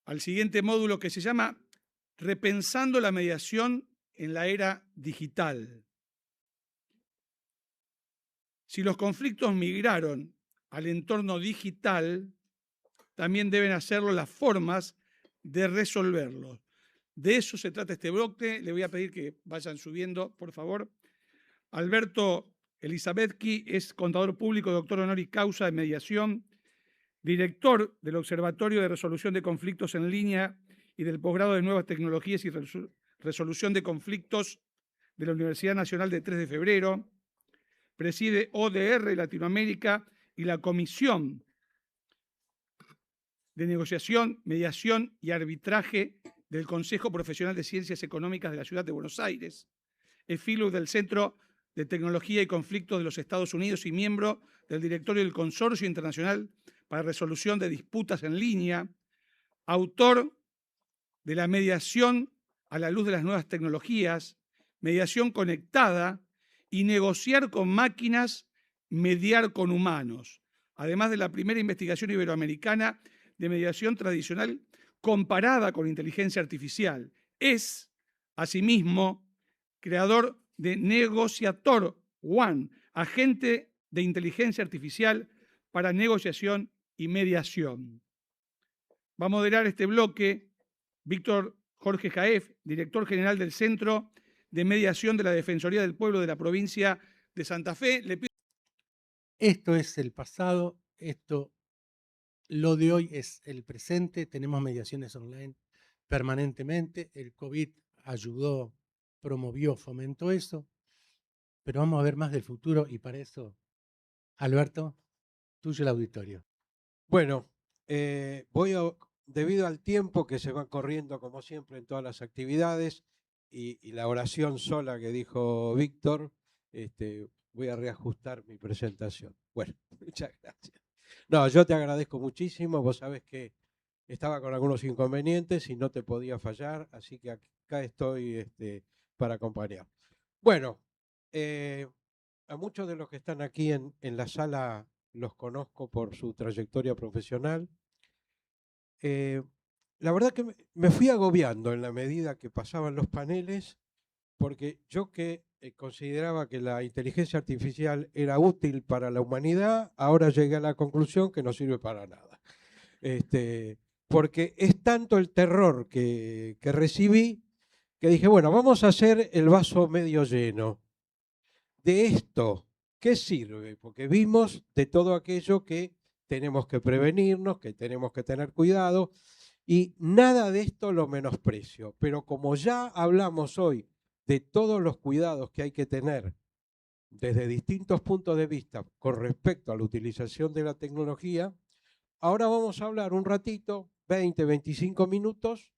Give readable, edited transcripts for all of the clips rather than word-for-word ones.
al siguiente módulo que se llama Repensando la mediación en la era digital. Si los conflictos migraron al entorno digital, también deben hacerlo las formas de resolverlos. De eso se trata este bloque. Le voy a pedir que vayan subiendo, por favor. Alberto Elizabethki es contador público, doctor honoris causa de mediación, director del Observatorio de Resolución de Conflictos en Línea y del posgrado de Nuevas Tecnologías y Resolución de Conflictos de la Universidad Nacional de 3 de Febrero. Preside ODR Latinoamérica y la Comisión de Negociación, Mediación y Arbitraje del Consejo Profesional de Ciencias Económicas de la Ciudad de Buenos Aires. Es fellow del Centro de Tecnología y Conflictos de los Estados Unidos y miembro del directorio del Consorcio Internacional para Resolución de Disputas en Línea. Autor de la mediación a la luz de las nuevas tecnologías, mediación conectada y negociar con máquinas, mediar con humanos. Además de la primera investigación iberoamericana de mediación tradicional comparada con inteligencia artificial. Es, asimismo, creador de Negociator One, agente de inteligencia artificial para negociación y mediación. Va a moderar este bloque Víctor Jorge Jaef, director general del Centro de Mediación de la Defensoría del Pueblo de la provincia de Santa Fe. Esto es el pasado, lo de hoy es el presente. Tenemos mediaciones online permanentemente. El COVID ayudó, promovió, fomentó eso. Pero vamos a ver más del futuro y para eso, Alberto, tuyo el auditorio. Bueno, debido al tiempo que se va corriendo como siempre en todas las actividades y la oración sola que dijo Víctor, voy a reajustar mi presentación. Bueno, muchas gracias. No, yo te agradezco muchísimo. Vos sabés que estaba con algunos inconvenientes y no te podía fallar, así que acá estoy para acompañar. Bueno, a muchos de los que están aquí en la sala los conozco por su trayectoria profesional. La verdad que me fui agobiando en la medida que pasaban los paneles, porque yo que consideraba que la inteligencia artificial era útil para la humanidad, ahora llegué a la conclusión que no sirve para nada. Porque es tanto el terror que recibí que dije, bueno, vamos a hacer el vaso medio lleno. De esto, ¿qué sirve? Porque vimos de todo aquello que tenemos que prevenirnos, que tenemos que tener cuidado, y nada de esto lo menosprecio. Pero como ya hablamos hoy de todos los cuidados que hay que tener desde distintos puntos de vista con respecto a la utilización de la tecnología, ahora vamos a hablar un ratito, 20, 25 minutos,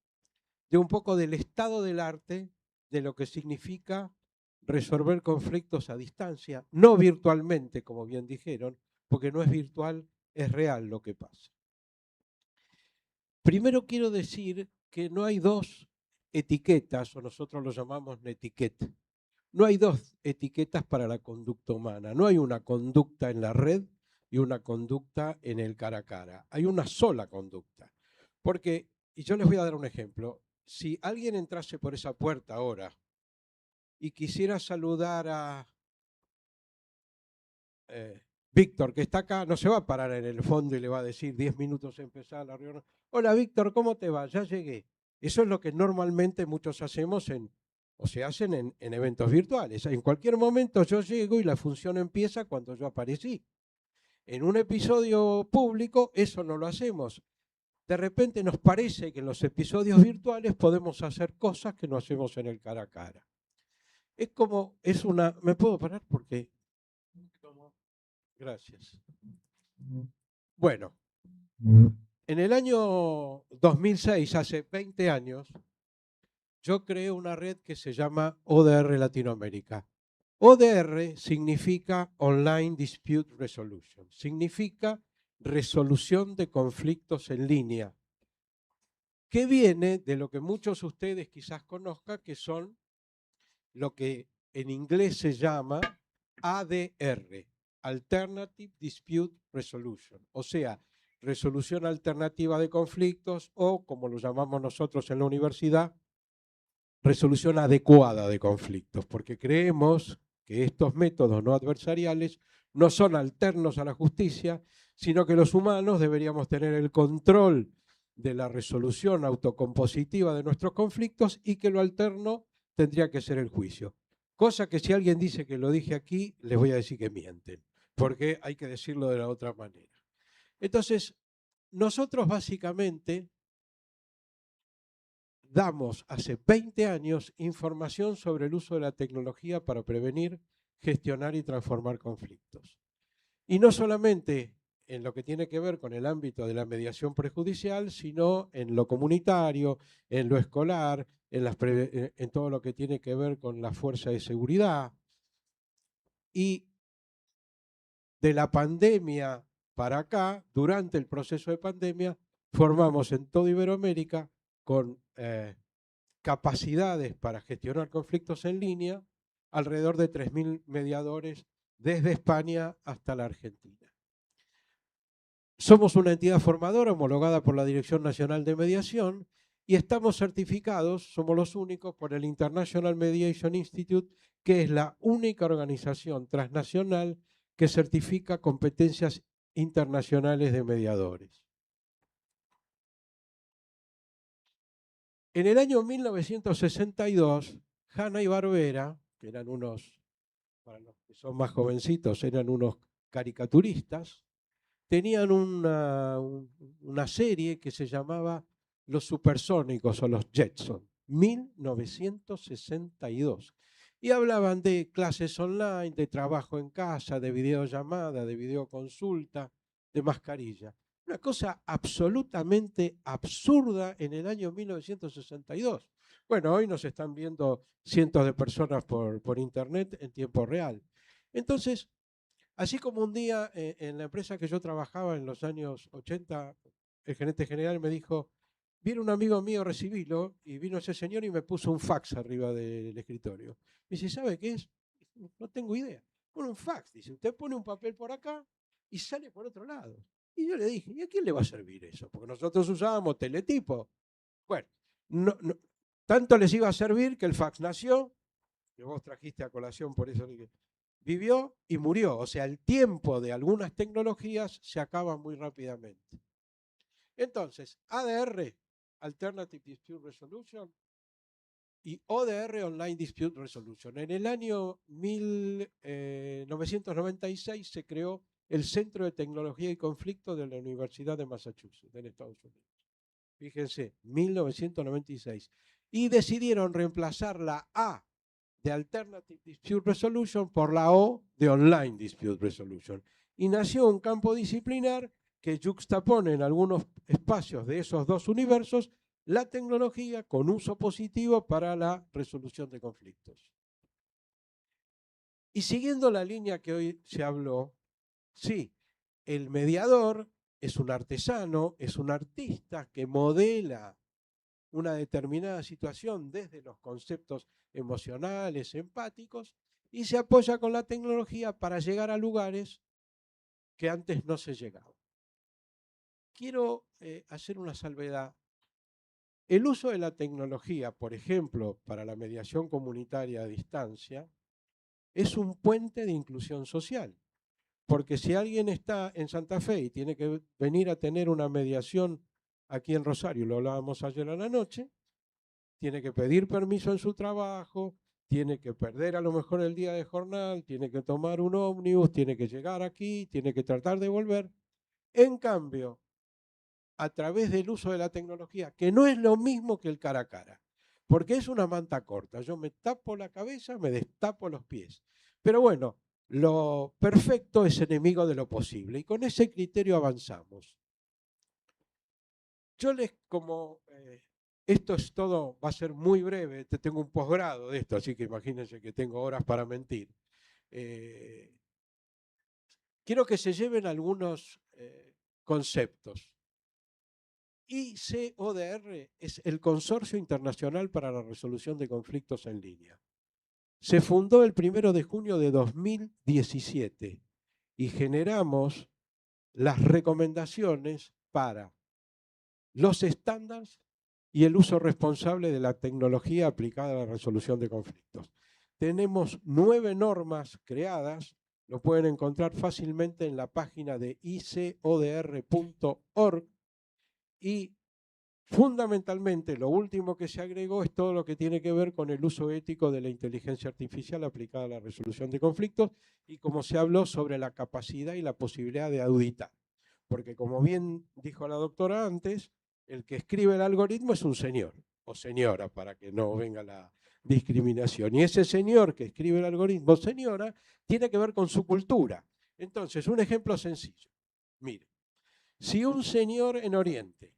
de un poco del estado del arte, de lo que significa resolver conflictos a distancia, no virtualmente, como bien dijeron, porque no es virtual, es real lo que pasa. Primero quiero decir que no hay dos etiquetas, o nosotros lo llamamos netiquette. No hay dos etiquetas para la conducta humana. No hay una conducta en la red y una conducta en el cara a cara. Hay una sola conducta. Porque, y yo les voy a dar un ejemplo, si alguien entrase por esa puerta ahora y quisiera saludar a Víctor, que está acá, no se va a parar en el fondo y le va a decir 10 minutos empezar la reunión. Hola Víctor, ¿cómo te va? Ya llegué. Eso es lo que normalmente muchos hacemos o se hacen en eventos virtuales. En cualquier momento yo llego y la función empieza cuando yo aparecí. En un episodio público eso no lo hacemos. De repente nos parece que en los episodios virtuales podemos hacer cosas que no hacemos en el cara a cara. Es como, ¿me puedo parar? Porque... Gracias. Bueno, en el año 2006, hace 20 años, yo creé una red que se llama ODR Latinoamérica. ODR significa Online Dispute Resolution, significa resolución de conflictos en línea, que viene de lo que muchos de ustedes quizás conozcan, que son lo que en inglés se llama ADR, Alternative Dispute Resolution. O sea, resolución alternativa de conflictos o, como lo llamamos nosotros en la universidad, resolución adecuada de conflictos, porque creemos que estos métodos no adversariales no son alternos a la justicia, sino que los humanos deberíamos tener el control de la resolución autocompositiva de nuestros conflictos y que lo alterno tendría que ser el juicio. Cosa que si alguien dice que lo dije aquí, les voy a decir que mienten, porque hay que decirlo de la otra manera. Entonces, nosotros básicamente damos hace 20 años información sobre el uso de la tecnología para prevenir, gestionar y transformar conflictos. Y no solamente en lo que tiene que ver con el ámbito de la mediación prejudicial, sino en lo comunitario, en lo escolar, en todo lo que tiene que ver con la fuerza de seguridad. Y de la pandemia para acá, durante el proceso de pandemia, formamos en toda Iberoamérica con capacidades para gestionar conflictos en línea, alrededor de 3.000 mediadores desde España hasta la Argentina. Somos una entidad formadora homologada por la Dirección Nacional de Mediación y estamos certificados, somos los únicos, por el International Mediation Institute, que es la única organización transnacional que certifica competencias internacionales de mediadores. En el año 1962, Hanna-Barbera, que eran unos, para los que son más jovencitos, eran unos caricaturistas, tenían una serie que se llamaba Los Supersónicos o Los Jetson, 1962. Y hablaban de clases online, de trabajo en casa, de videollamada, de videoconsulta, de mascarilla. Una cosa absolutamente absurda en el año 1962. Bueno, hoy nos están viendo cientos de personas por internet en tiempo real. Entonces, así como un día en la empresa que yo trabajaba en los años 80, el gerente general me dijo, viene un amigo mío, recibilo, y vino ese señor y me puso un fax arriba del escritorio. Me dice, ¿sabe qué es? No tengo idea. Pone un fax, dice, usted pone un papel por acá y sale por otro lado. Y yo le dije, ¿y a quién le va a servir eso? Porque nosotros usábamos teletipo. Bueno, tanto les iba a servir que el fax nació, que vos trajiste a colación, por eso vivió y murió. O sea, el tiempo de algunas tecnologías se acaba muy rápidamente. Entonces, ADR, Alternative Dispute Resolution, y ODR, Online Dispute Resolution. En el año 1996 se creó el Centro de Tecnología y Conflicto de la Universidad de Massachusetts, en Estados Unidos. Fíjense, 1996. Y decidieron reemplazar la A de Alternative Dispute Resolution por la O de Online Dispute Resolution. Y nació un campo disciplinar que yuxtapone en algunos espacios de esos dos universos la tecnología con uso positivo para la resolución de conflictos. Y siguiendo la línea que hoy se habló, sí, el mediador es un artesano, es un artista que modela una determinada situación desde los conceptos emocionales, empáticos, y se apoya con la tecnología para llegar a lugares que antes no se llegaba. Quiero hacer una salvedad. El uso de la tecnología, por ejemplo, para la mediación comunitaria a distancia, es un puente de inclusión social. Porque si alguien está en Santa Fe y tiene que venir a tener una mediación aquí en Rosario, lo hablábamos ayer a la noche, tiene que pedir permiso en su trabajo, tiene que perder a lo mejor el día de jornal, tiene que tomar un ómnibus, tiene que llegar aquí, tiene que tratar de volver. En cambio, a través del uso de la tecnología, que no es lo mismo que el cara a cara, porque es una manta corta. Yo me tapo la cabeza, me destapo los pies. Pero bueno, lo perfecto es enemigo de lo posible y con ese criterio avanzamos. Yo esto es todo, va a ser muy breve, tengo un posgrado de esto, así que imagínense que tengo horas para mentir. Quiero que se lleven algunos conceptos. ICODR es el Consorcio Internacional para la Resolución de Conflictos en Línea. Se fundó el 1 de junio de 2017 y generamos las recomendaciones para los estándares y el uso responsable de la tecnología aplicada a la resolución de conflictos. Tenemos 9 normas creadas, lo pueden encontrar fácilmente en la página de icodr.org y fundamentalmente lo último que se agregó es todo lo que tiene que ver con el uso ético de la inteligencia artificial aplicada a la resolución de conflictos y como se habló sobre la capacidad y la posibilidad de auditar. Porque como bien dijo la doctora antes, el que escribe el algoritmo es un señor o señora, para que no venga la discriminación. Y ese señor que escribe el algoritmo, señora, tiene que ver con su cultura. Entonces, un ejemplo sencillo. Mire, si un señor en Oriente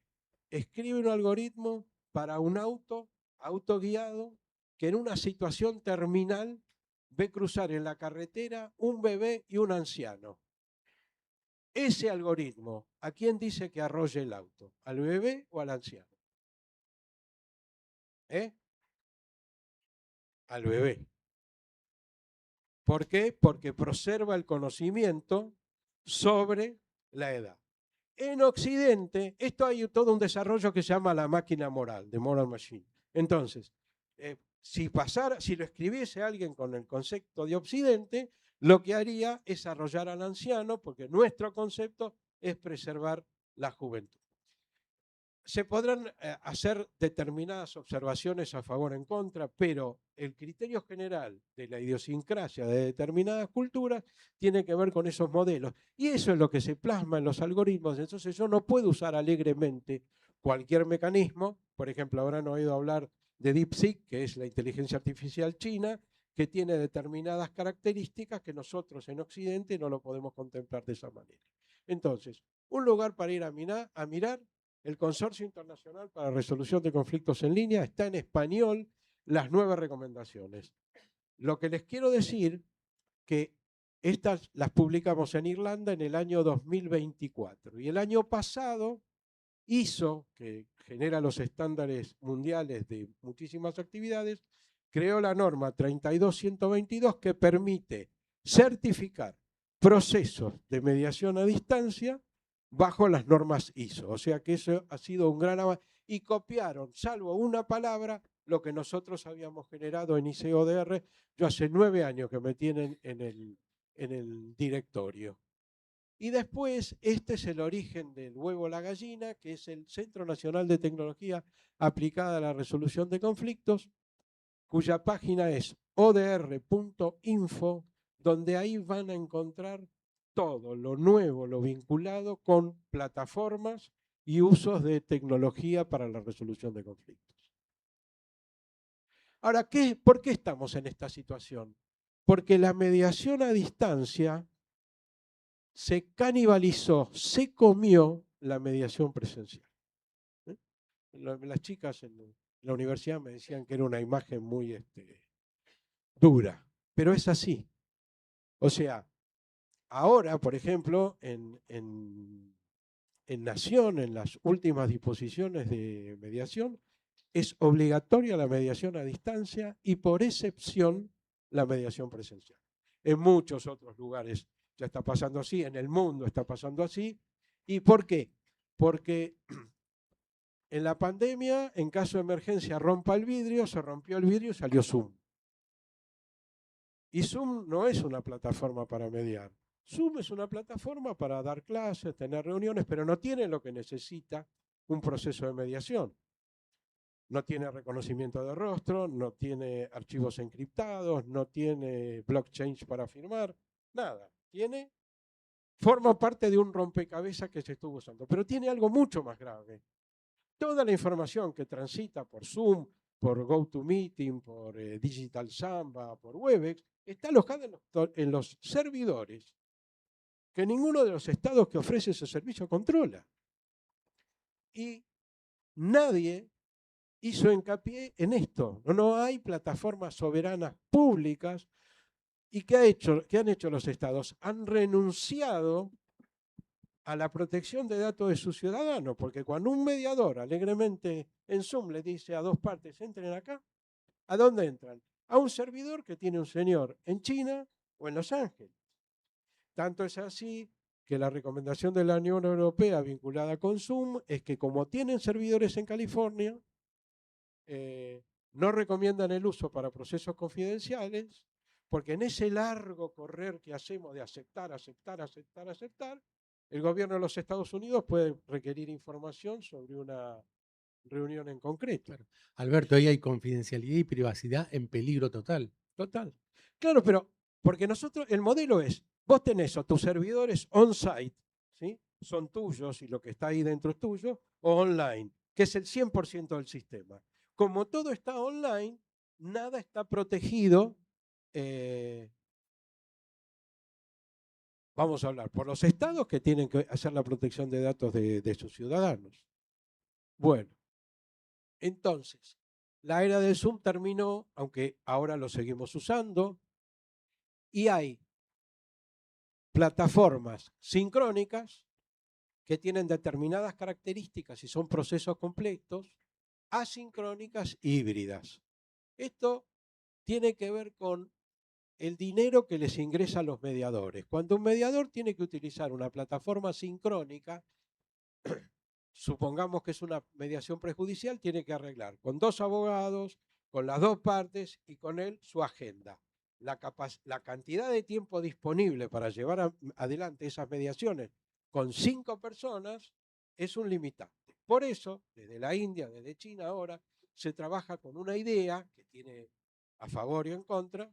escribe un algoritmo para un autoguiado, que en una situación terminal ve cruzar en la carretera un bebé y un anciano. Ese algoritmo, ¿a quién dice que arrolle el auto? ¿Al bebé o al anciano? Al bebé. ¿Por qué? Porque preserva el conocimiento sobre la edad. En Occidente, esto hay todo un desarrollo que se llama la máquina moral, the moral machine. Entonces, si lo escribiese alguien con el concepto de Occidente, lo que haría es arrollar al anciano, porque nuestro concepto es preservar la juventud. Se podrán hacer determinadas observaciones a favor o en contra, pero el criterio general de la idiosincrasia de determinadas culturas tiene que ver con esos modelos. Y eso es lo que se plasma en los algoritmos. Entonces yo no puedo usar alegremente cualquier mecanismo. Por ejemplo, habrán oído hablar de DeepSeek, que es la inteligencia artificial china, que tiene determinadas características que nosotros en Occidente no lo podemos contemplar de esa manera. Entonces, un lugar para ir a mirar. El Consorcio Internacional para la Resolución de Conflictos en Línea está en español las 9 recomendaciones. Lo que les quiero decir que estas las publicamos en Irlanda en el año 2024 y el año pasado ISO, que genera los estándares mundiales de muchísimas actividades, creó la norma 32122 que permite certificar procesos de mediación a distancia bajo las normas ISO. O sea que eso ha sido un gran avance. Y copiaron, salvo una palabra, lo que nosotros habíamos generado en ICODR. Yo hace 9 años que me tienen en el directorio. Y después, este es el origen del huevo la gallina, que es el Centro Nacional de Tecnología Aplicada a la Resolución de Conflictos, cuya página es odr.info, donde ahí van a encontrar todo lo nuevo, lo vinculado con plataformas y usos de tecnología para la resolución de conflictos. Ahora, ¿por qué estamos en esta situación? Porque la mediación a distancia se canibalizó, se comió la mediación presencial. Las chicas en la universidad me decían que era una imagen muy dura, pero es así. O sea, ahora, por ejemplo, en Nación, en las últimas disposiciones de mediación, es obligatoria la mediación a distancia y por excepción la mediación presencial. En muchos otros lugares ya está pasando así, en el mundo está pasando así. ¿Y por qué? Porque en la pandemia, en caso de emergencia, rompa el vidrio, se rompió el vidrio y salió Zoom. Y Zoom no es una plataforma para mediar. Zoom es una plataforma para dar clases, tener reuniones, pero no tiene lo que necesita un proceso de mediación. No tiene reconocimiento de rostro, no tiene archivos encriptados, no tiene blockchain para firmar, nada. Forma parte de un rompecabezas que se estuvo usando, pero tiene algo mucho más grave. Toda la información que transita por Zoom, por GoToMeeting, por Digital Samba, por Webex, está alojada en los servidores que ninguno de los estados que ofrece ese servicio controla. Y nadie hizo hincapié en esto. No hay plataformas soberanas públicas. ¿Y qué han hecho los estados? Han renunciado a la protección de datos de sus ciudadanos, porque cuando un mediador alegremente en Zoom le dice a dos partes, entren acá, ¿a dónde entran? A un servidor que tiene un señor en China o en Los Ángeles. Tanto es así que la recomendación de la Unión Europea vinculada con Zoom es que como tienen servidores en California, no recomiendan el uso para procesos confidenciales, porque en ese largo correr que hacemos de aceptar, el gobierno de los Estados Unidos puede requerir información sobre una reunión en concreto. Claro. Alberto, ahí hay confidencialidad y privacidad en peligro total. Total. Claro, pero porque nosotros, el modelo es, vos tenés o tus servidores on-site, ¿sí? Son tuyos y lo que está ahí dentro es tuyo, o online, que es el 100% del sistema. Como todo está online, nada está protegido, vamos a hablar, por los estados que tienen que hacer la protección de datos de sus ciudadanos. Bueno, entonces, la era del Zoom terminó, aunque ahora lo seguimos usando, y hay plataformas sincrónicas que tienen determinadas características y son procesos completos, asincrónicas híbridas. Esto tiene que ver con el dinero que les ingresa a los mediadores. Cuando un mediador tiene que utilizar una plataforma sincrónica, supongamos que es una mediación prejudicial, tiene que arreglar con 2 abogados, con las 2 partes y con él su agenda. La cantidad de tiempo disponible para llevar adelante esas mediaciones con 5 personas es un limitante. Por eso, desde la India, desde China ahora, se trabaja con una idea que tiene a favor y en contra,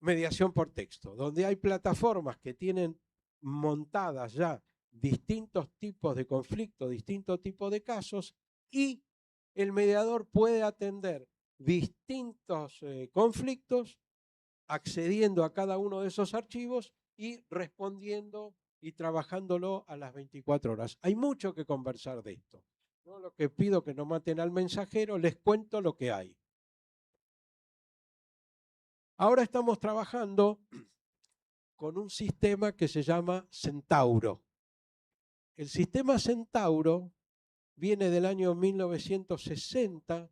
mediación por texto, donde hay plataformas que tienen montadas ya distintos tipos de conflictos, distintos tipos de casos, y el mediador puede atender distintos conflictos, accediendo a cada uno de esos archivos y respondiendo y trabajándolo a las 24 horas. Hay mucho que conversar de esto. ¿No? Lo que pido que no maten al mensajero, les cuento lo que hay. Ahora estamos trabajando con un sistema que se llama Centauro. El sistema Centauro viene del año 1960.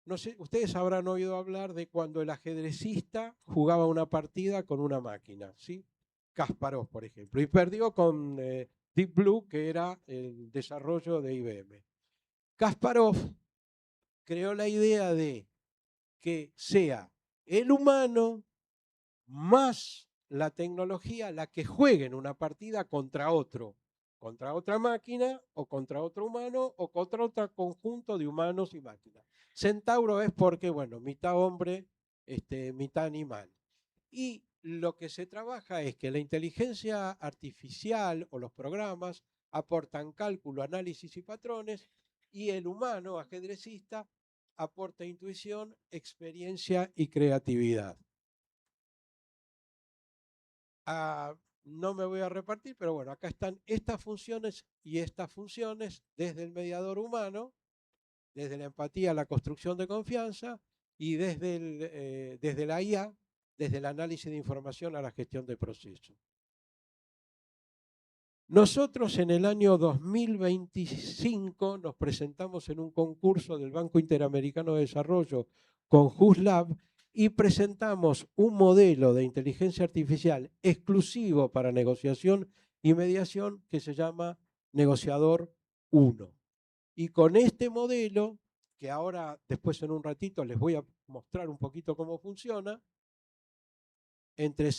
No sé, ustedes habrán oído hablar de cuando el ajedrecista jugaba una partida con una máquina, ¿sí? Kasparov, por ejemplo, y perdió con Deep Blue, que era el desarrollo de IBM. Kasparov creó la idea de que sea el humano más la tecnología la que juegue en una partida contra otro, contra otra máquina o contra otro humano o contra otro conjunto de humanos y máquinas. Centauro es porque, bueno, mitad hombre, mitad animal. Y lo que se trabaja es que la inteligencia artificial o los programas aportan cálculo, análisis y patrones, y el humano ajedrecista aporta intuición, experiencia y creatividad. No me voy a repartir, pero bueno, acá están estas funciones y estas funciones desde el mediador humano, desde la empatía, la construcción de confianza y desde la IA, desde el análisis de información a la gestión de procesos. Nosotros en el año 2025 nos presentamos en un concurso del Banco Interamericano de Desarrollo con JUSLab y presentamos un modelo de inteligencia artificial exclusivo para negociación y mediación que se llama Negociador 1. Y con este modelo, que ahora después en un ratito les voy a mostrar un poquito cómo funciona, entre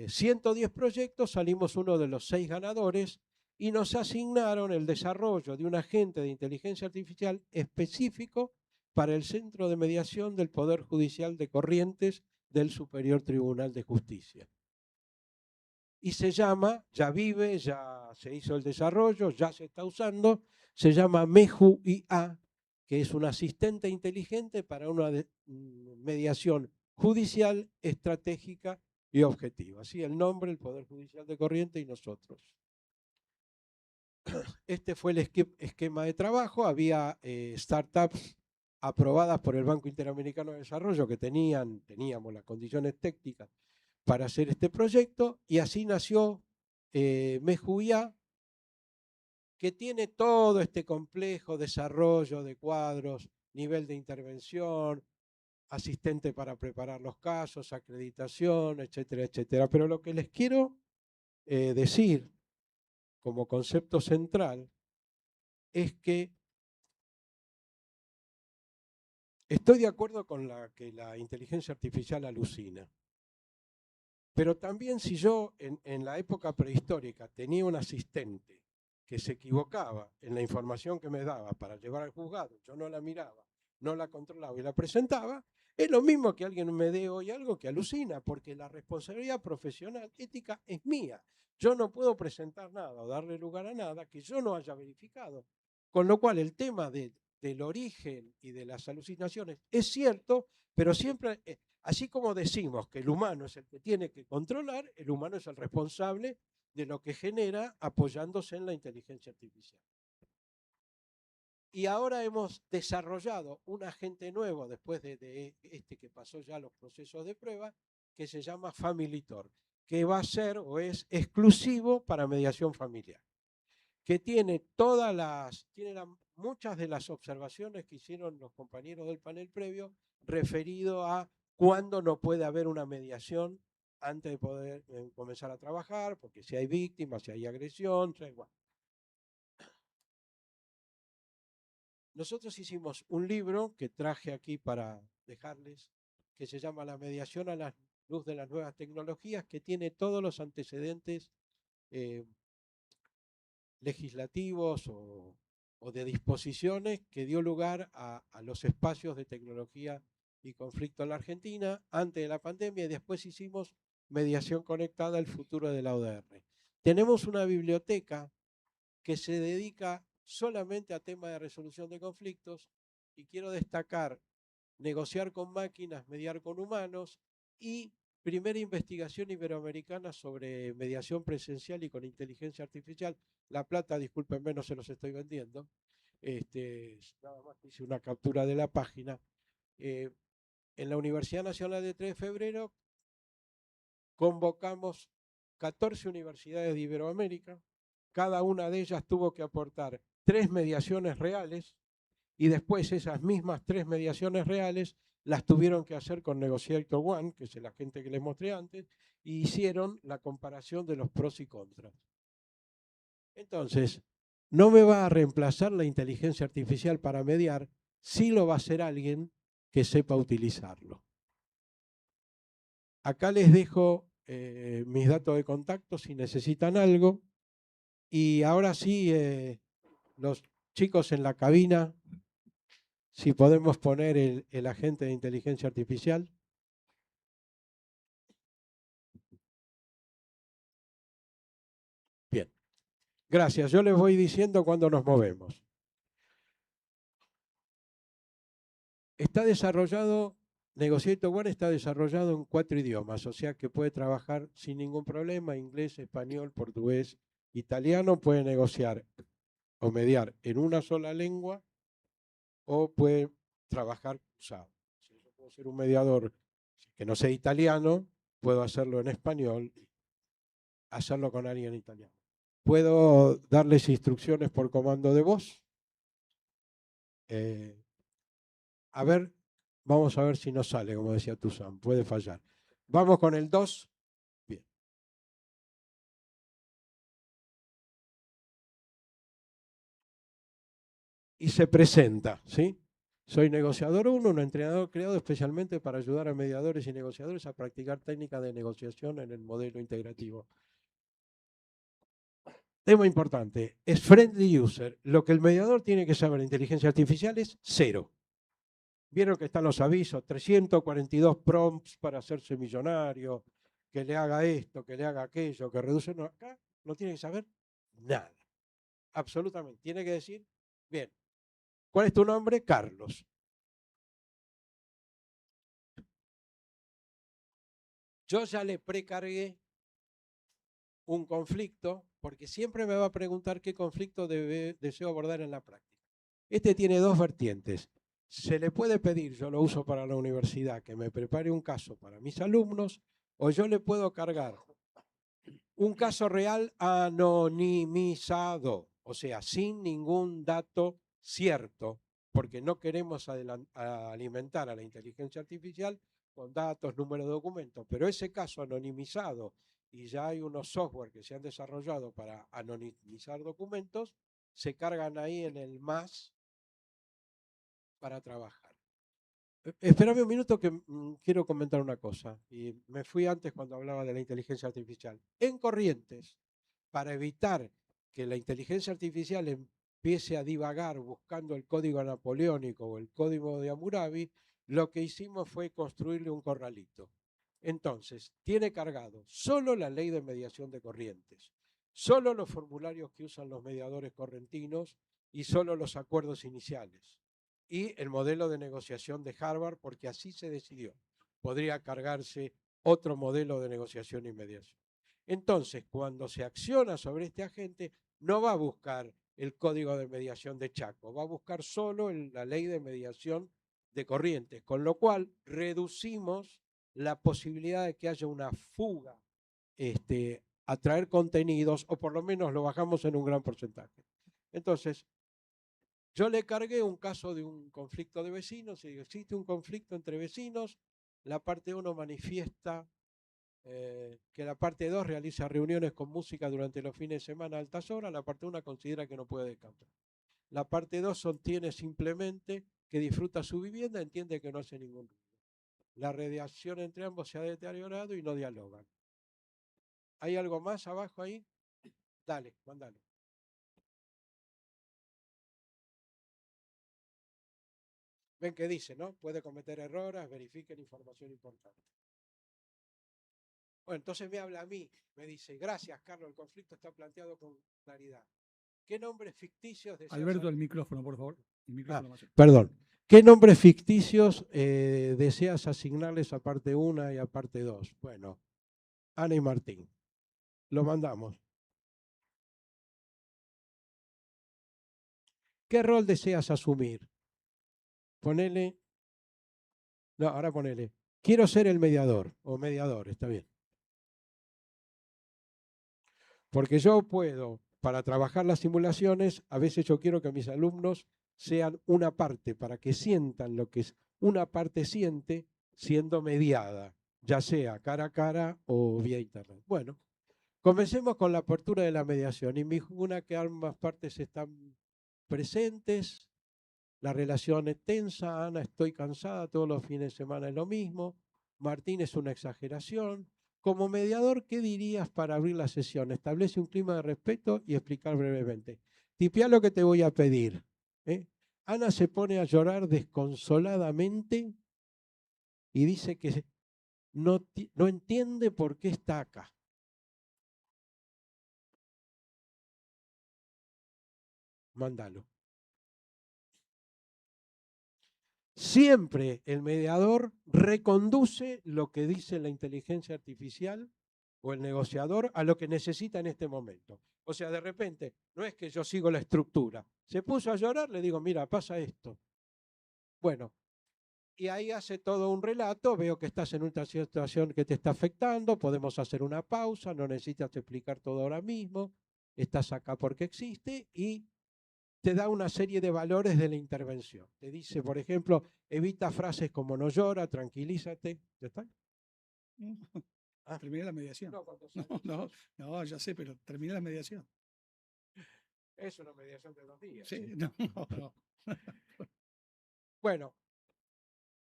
110 proyectos salimos uno de los 6 ganadores y nos asignaron el desarrollo de un agente de inteligencia artificial específico para el Centro de Mediación del Poder Judicial de Corrientes del Superior Tribunal de Justicia. Y se llama, ya vive, ya se hizo el desarrollo, ya se está usando, se llama Meju IA, que es un asistente inteligente para una mediación judicial, estratégica y objetiva. Así el nombre, el Poder Judicial de Corrientes y nosotros. Este fue el esquema de trabajo. Había startups aprobadas por el Banco Interamericano de Desarrollo que teníamos las condiciones técnicas para hacer este proyecto, y así nació Meju IA, que tiene todo este complejo desarrollo de cuadros, nivel de intervención, asistente para preparar los casos, acreditación, etcétera, etcétera. Pero lo que les quiero decir como concepto central es que estoy de acuerdo con que la inteligencia artificial alucina. Pero también si yo en la época prehistórica tenía un asistente que se equivocaba en la información que me daba para llevar al juzgado, yo no la miraba, no la controlaba y la presentaba, es lo mismo que alguien me dé hoy algo que alucina, porque la responsabilidad profesional ética es mía. Yo no puedo presentar nada o darle lugar a nada que yo no haya verificado. Con lo cual el tema del origen y de las alucinaciones es cierto, pero siempre, así como decimos que el humano es el que tiene que controlar, el humano es el responsable de lo que genera apoyándose en la inteligencia artificial. Y ahora hemos desarrollado un agente nuevo después de este que pasó ya los procesos de prueba, que se llama FamilyTor, que va a ser o es exclusivo para mediación familiar, que tiene muchas de las observaciones que hicieron los compañeros del panel previo referido a cuándo no puede haber una mediación antes de poder comenzar a trabajar, porque si hay víctimas, si hay agresión, bueno. Nosotros hicimos un libro que traje aquí para dejarles, que se llama La mediación a la luz de las nuevas tecnologías, que tiene todos los antecedentes legislativos o de disposiciones que dio lugar a los espacios de tecnología y conflicto en la Argentina antes de la pandemia, y después hicimos mediación conectada al futuro de la ODR. Tenemos una biblioteca que se dedica solamente a temas de resolución de conflictos, y quiero destacar negociar con máquinas, mediar con humanos, y primera investigación iberoamericana sobre mediación presencial y con inteligencia artificial. La plata, discúlpenme, no se los estoy vendiendo. Nada más hice una captura de la página. En la Universidad Nacional de 3 de Febrero convocamos 14 universidades de Iberoamérica. Cada una de ellas tuvo que aportar 3 mediaciones reales, y después esas mismas 3 mediaciones reales las tuvieron que hacer con Negotiator One, que es el agente que les mostré antes, y hicieron la comparación de los pros y contras. Entonces, no me va a reemplazar la inteligencia artificial para mediar, sí lo va a hacer alguien que sepa utilizarlo. Acá les dejo mis datos de contacto si necesitan algo. Y ahora sí, los chicos en la cabina, si podemos poner el agente de inteligencia artificial. Bien, gracias. Yo les voy diciendo cuándo nos movemos. Está desarrollado, Negotiator One está desarrollado en 4 idiomas, o sea que puede trabajar sin ningún problema: inglés, español, portugués, italiano. Puede negociar o mediar en una sola lengua, o puede trabajar cruzado. Si yo puedo ser un mediador que no sea italiano, puedo hacerlo en español, hacerlo con alguien italiano. Puedo darles instrucciones por comando de voz. A ver, vamos a ver si nos sale, como decía Tuzán, puede fallar. Vamos con el 2. Bien. Y se presenta, ¿sí? Soy negociador 1, un entrenador creado especialmente para ayudar a mediadores y negociadores a practicar técnicas de negociación en el modelo integrativo. Tema importante, es friendly user. Lo que el mediador tiene que saber de inteligencia artificial es 0. Vieron que están los avisos, 342 prompts para hacerse millonario, que le haga esto, que le haga aquello, que reduce. No, acá no tiene que saber nada. Absolutamente. Tiene que decir, bien, ¿cuál es tu nombre? Carlos. Yo ya le precargué un conflicto, porque siempre me va a preguntar qué conflicto deseo abordar en la práctica. Este tiene 2 vertientes. Se le puede pedir, yo lo uso para la universidad, que me prepare un caso para mis alumnos, o yo le puedo cargar un caso real anonimizado, o sea, sin ningún dato cierto, porque no queremos alimentar a la inteligencia artificial con datos, números de documentos, pero ese caso anonimizado y ya hay unos software que se han desarrollado para anonimizar documentos, se cargan ahí en el más para trabajar. Espérame un minuto que quiero comentar una cosa. Y me fui antes cuando hablaba de la inteligencia artificial. En Corrientes, para evitar que la inteligencia artificial empiece a divagar buscando el código napoleónico o el código de Hammurabi, lo que hicimos fue construirle un corralito. Entonces, tiene cargado solo la ley de mediación de Corrientes, solo los formularios que usan los mediadores correntinos y solo los acuerdos iniciales. Y el modelo de negociación de Harvard, porque así se decidió. Podría cargarse otro modelo de negociación y mediación. Entonces, cuando se acciona sobre este agente, no va a buscar el código de mediación de Chaco, va a buscar solo la ley de mediación de Corrientes, con lo cual reducimos la posibilidad de que haya una fuga a traer contenidos, o por lo menos lo bajamos en un gran porcentaje. Entonces, yo le cargué un caso de un conflicto de vecinos, y digo, existe un conflicto entre vecinos, la parte 1 manifiesta que la parte 2 realiza reuniones con música durante los fines de semana a altas horas, la parte 1 considera que no puede descansar. La parte 2 sostiene simplemente que disfruta su vivienda, entiende que no hace ningún ruido. La relación entre ambos se ha deteriorado y no dialogan. ¿Hay algo más abajo ahí? Dale, mándalo. Ven que dice, ¿no? Puede cometer errores, verifiquen información importante. Bueno, entonces me habla a mí, me dice, gracias, Carlos, el conflicto está planteado con claridad. ¿Qué nombres ficticios deseas? Alberto, el micrófono, por favor. El micrófono perdón. ¿Qué nombres ficticios deseas asignarles a parte 1 y a parte 2? Bueno, Ana y Martín. Lo mandamos. ¿Qué rol deseas asumir? Ponele. No, ahora ponele. Quiero ser el mediador o mediador, está bien. Porque yo puedo, para trabajar las simulaciones, a veces yo quiero que mis alumnos sean una parte, para que sientan lo que una parte siente siendo mediada, ya sea cara a cara o vía internet. Bueno, comencemos con la apertura de la mediación. Y una que ambas partes están presentes, la relación es tensa, Ana, estoy cansada, todos los fines de semana es lo mismo, Martín es una exageración. Como mediador, ¿qué dirías para abrir la sesión? Establece un clima de respeto y explicar brevemente. Tipea lo que te voy a pedir. Ana se pone a llorar desconsoladamente y dice que no entiende por qué está acá. Mándalo. Siempre el mediador reconduce lo que dice la inteligencia artificial o el negociador a lo que necesita en este momento. O sea, de repente, no es que yo sigo la estructura. Se puso a llorar, le digo, mira, pasa esto. Bueno, y ahí hace todo un relato, veo que estás en una situación que te está afectando, podemos hacer una pausa, no necesitas explicar todo ahora mismo, estás acá porque existe y te da una serie de valores de la intervención. Te dice, por ejemplo, evita frases como no llora, tranquilízate. ¿Ya está? Terminé la mediación. No, ya sé, pero terminé la mediación. Es una mediación de 2 días. Sí, no. Bueno,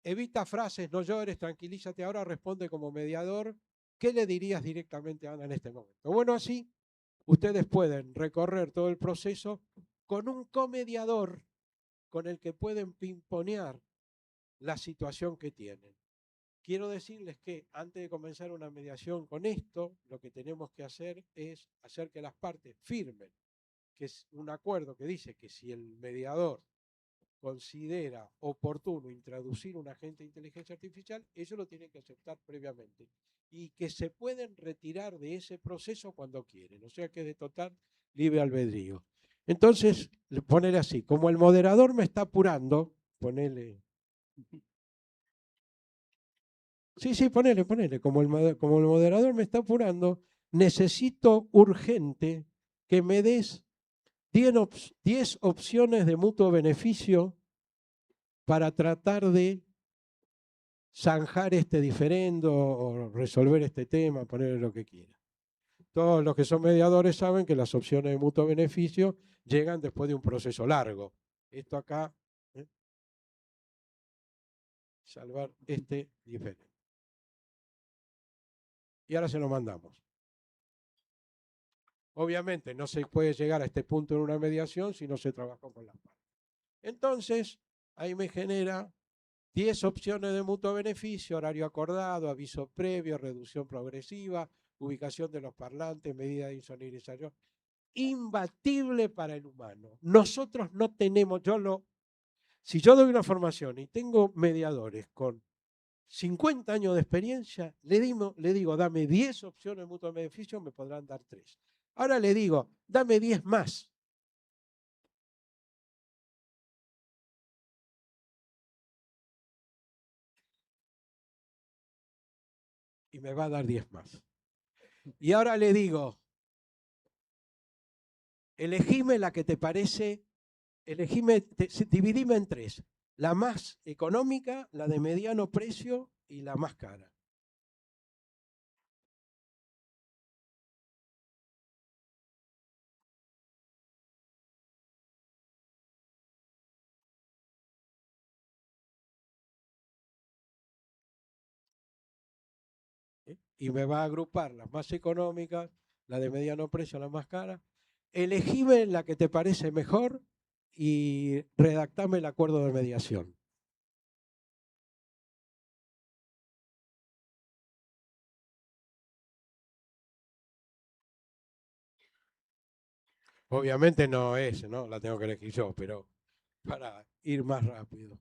evita frases, no llores, tranquilízate. Ahora responde como mediador. ¿Qué le dirías directamente a Ana en este momento? Bueno, así ustedes pueden recorrer todo el proceso con un comediador con el que pueden pimponear la situación que tienen. Quiero decirles que antes de comenzar una mediación con esto, lo que tenemos que hacer es hacer que las partes firmen, que es un acuerdo que dice que si el mediador considera oportuno introducir un agente de inteligencia artificial, ellos lo tienen que aceptar previamente y que se pueden retirar de ese proceso cuando quieren, o sea que es de total libre albedrío. Entonces, ponele así, como el moderador me está apurando, ponele... Sí, ponele, como el moderador me está apurando, necesito urgente que me des 10 opciones de mutuo beneficio para tratar de zanjar este diferendo o resolver este tema, ponerle lo que quiera. Todos los que son mediadores saben que las opciones de mutuo beneficio llegan después de un proceso largo. Esto acá, salvar este diferente. Y ahora se lo mandamos. Obviamente no se puede llegar a este punto en una mediación si no se trabaja con las partes. Entonces, ahí me genera 10 opciones de mutuo beneficio, horario acordado, aviso previo, reducción progresiva, ubicación de los parlantes, medida de insonorización. Imbatible para el humano. Nosotros no tenemos, si yo doy una formación y tengo mediadores con 50 años de experiencia, le digo, dame 10 opciones de mutuo beneficio, me podrán dar 3. Ahora le digo, dame 10 más. Y me va a dar 10 más. Y ahora le digo, elegime la que te parece, dividime en 3. La más económica, la de mediano precio y la más cara. Y me va a agrupar las más económicas, la de mediano precio, la más cara. Elegime la que te parece mejor y redactame el acuerdo de mediación. Obviamente no es, ¿no? La tengo que elegir yo, pero para ir más rápido.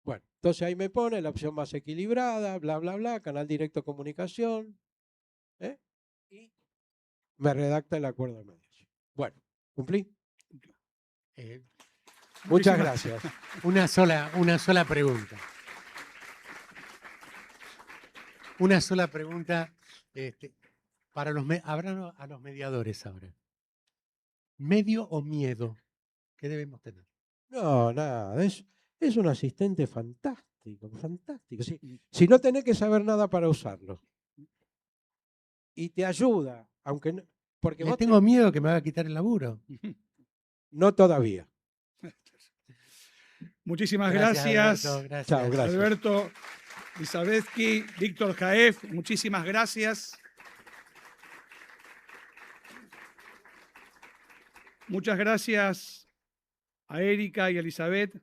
Bueno, entonces ahí me pone la opción más equilibrada, bla, bla, bla, canal directo comunicación, y me redacta el acuerdo de mediación. Bueno, ¿cumplí? Muchas gracias. Una sola pregunta. Una sola pregunta para habrá a los mediadores ahora. ¿Medio o miedo? ¿Qué debemos tener? No, nada, es un asistente fantástico, fantástico. Si no tenés que saber nada para usarlo. Y te ayuda, aunque no, porque Le tengo miedo que me va a quitar el laburo. No todavía. Muchísimas gracias. Alberto, gracias. Chao, gracias. Alberto Lizabetsky, Víctor Jaef, muchísimas gracias. Muchas gracias a Erika y a Elizabeth